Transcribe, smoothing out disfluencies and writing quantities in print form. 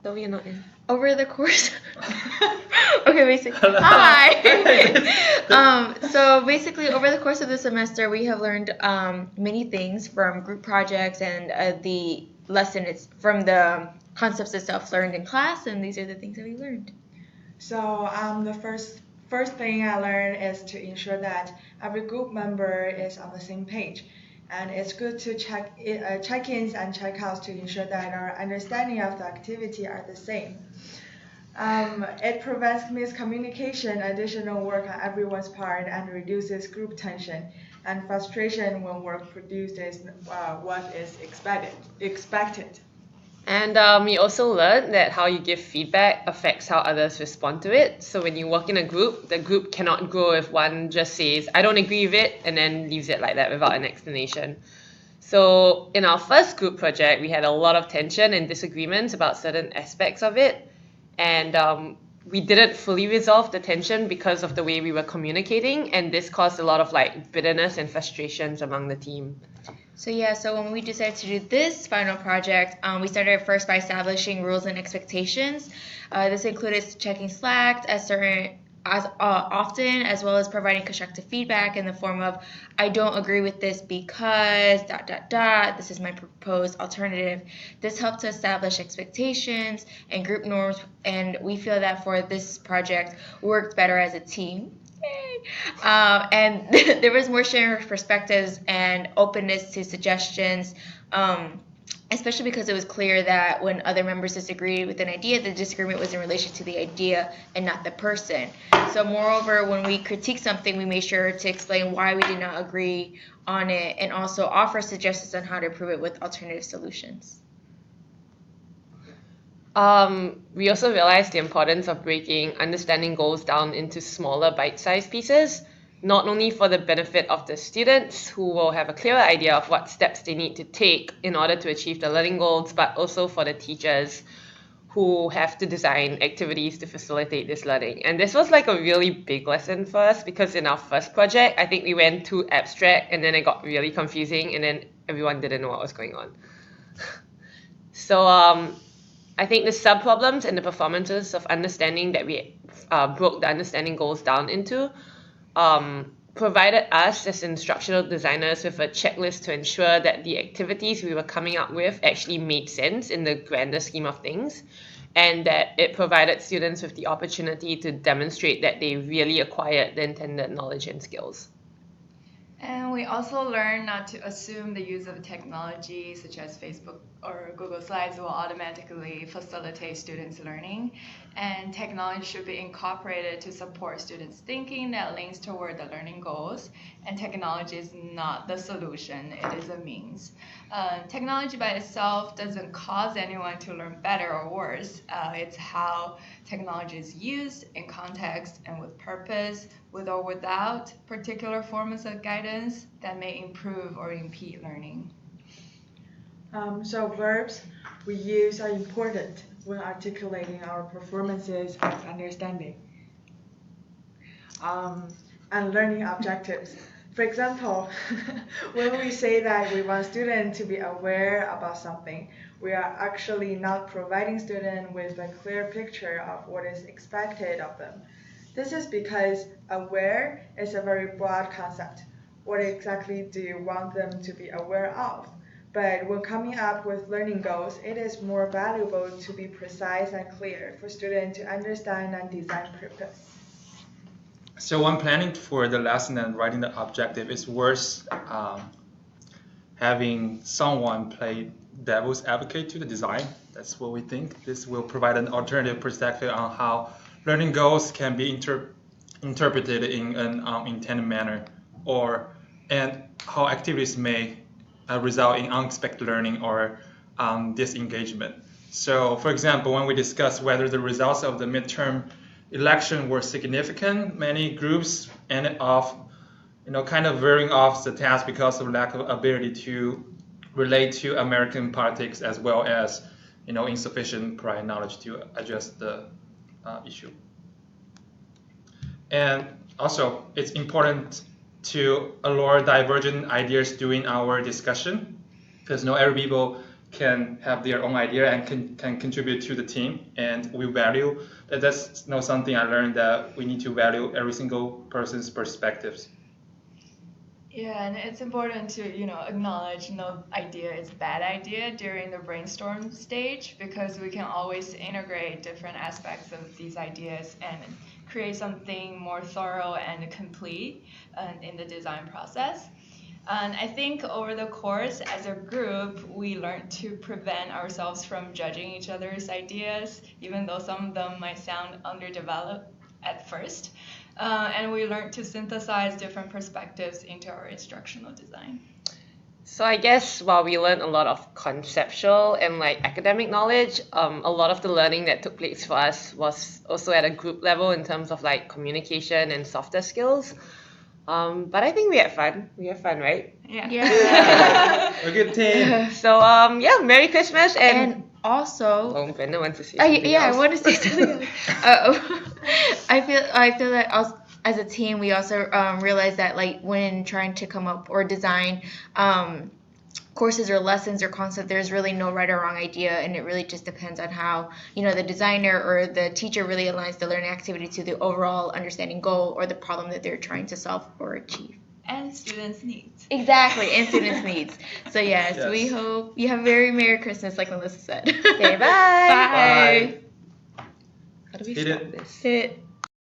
that we are not in? Over the course okay, basically hi so basically over the course of the semester we have learned many things from group projects and the lesson it's from the concepts itself learned in class, and these are the things that we learned. So the first thing I learned is to ensure that every group member is on the same page. And it's good to check-ins and check-outs to ensure that our understanding of the activity are the same. It prevents miscommunication, additional work on everyone's part, and reduces group tension and frustration when work produced is what is expected. And we also learned that how you give feedback affects how others respond to it. So when you work in a group, the group cannot grow if one just says, I don't agree with it, and then leaves it like that without an explanation. So in our first group project, we had a lot of tension and disagreements about certain aspects of it. And we didn't fully resolve the tension because of the way we were communicating, and this caused a lot of bitterness and frustrations among the team. So when we decided to do this final project, we started first by establishing rules and expectations. This included checking Slack as often, as well as providing constructive feedback in the form of, I don't agree with this because ... this is my proposed alternative. This helped to establish expectations and group norms, and we feel that for this project worked better as a team. And there was more sharing of perspectives and openness to suggestions, especially because it was clear that when other members disagreed with an idea, the disagreement was in relation to the idea and not the person. So moreover, when we critique something, we made sure to explain why we did not agree on it and also offer suggestions on how to improve it with alternative solutions. We also realized the importance of breaking understanding goals down into smaller bite-sized pieces, not only for the benefit of the students who will have a clearer idea of what steps they need to take in order to achieve the learning goals, but also for the teachers who have to design activities to facilitate this learning. And this was a really big lesson for us because in our first project, I think we went too abstract and then it got really confusing and then everyone didn't know what was going on. So I think the sub-problems and the performances of understanding that we broke the understanding goals down into provided us as instructional designers with a checklist to ensure that the activities we were coming up with actually made sense in the grander scheme of things, and that it provided students with the opportunity to demonstrate that they really acquired the intended knowledge and skills. And we also learn not to assume the use of technology such as Facebook or Google Slides will automatically facilitate students' learning. And technology should be incorporated to support students' thinking that links toward the learning goals. And technology is not the solution, it is a means. Technology by itself doesn't cause anyone to learn better or worse. It's how technology is used in context and with purpose, with or without particular forms of guidance that may improve or impede learning. So verbs we use are important when articulating our performances and understanding and learning objectives. For example, when we say that we want students to be aware about something, we are actually not providing students with a clear picture of what is expected of them. This is because aware is a very broad concept. What exactly do you want them to be aware of? But when coming up with learning goals, it is more valuable to be precise and clear for students to understand and design purpose. So when planning for the lesson and writing the objective, it's worth having someone play devil's advocate to the design. That's what we think. This will provide an alternative perspective on how learning goals can be interpreted in an unintended manner, and how activities may result in unexpected learning or disengagement. So, for example, when we discuss whether the results of the midterm election were significant, many groups ended off, kind of veering off the task because of lack of ability to relate to American politics, as well as, insufficient prior knowledge to address the issue. And also, it's important to allure divergent ideas during our discussion, because not every people can have their own idea and can contribute to the team. And we value that. That's something I learned, that we need to value every single person's perspectives. Yeah, and it's important to, acknowledge no idea is a bad idea during the brainstorm stage, because we can always integrate different aspects of these ideas and create something more thorough and complete in the design process. And I think over the course, as a group, we learned to prevent ourselves from judging each other's ideas, even though some of them might sound underdeveloped at first. And we learned to synthesize different perspectives into our instructional design. So I guess while we learned a lot of conceptual and like academic knowledge, a lot of the learning that took place for us was also at a group level in terms of like communication and softer skills. But I think we had fun. We had fun, right? Yeah. A good team. So yeah, Merry Christmas And also, oh, Brenda wants to say something yeah, I else. want to say something. I feel that as a team, we also realized that like when trying to come up or design courses or lessons or concept, there's really no right or wrong idea, and it really just depends on how the designer or the teacher really aligns the learning activity to the overall understanding goal or the problem that they're trying to solve or achieve. And students' needs. Exactly, and students' needs. So yes, Yes. we hope you have a very Merry Christmas, like Melissa said. Okay, bye. Bye. How do we Hit stop it. this? Hit.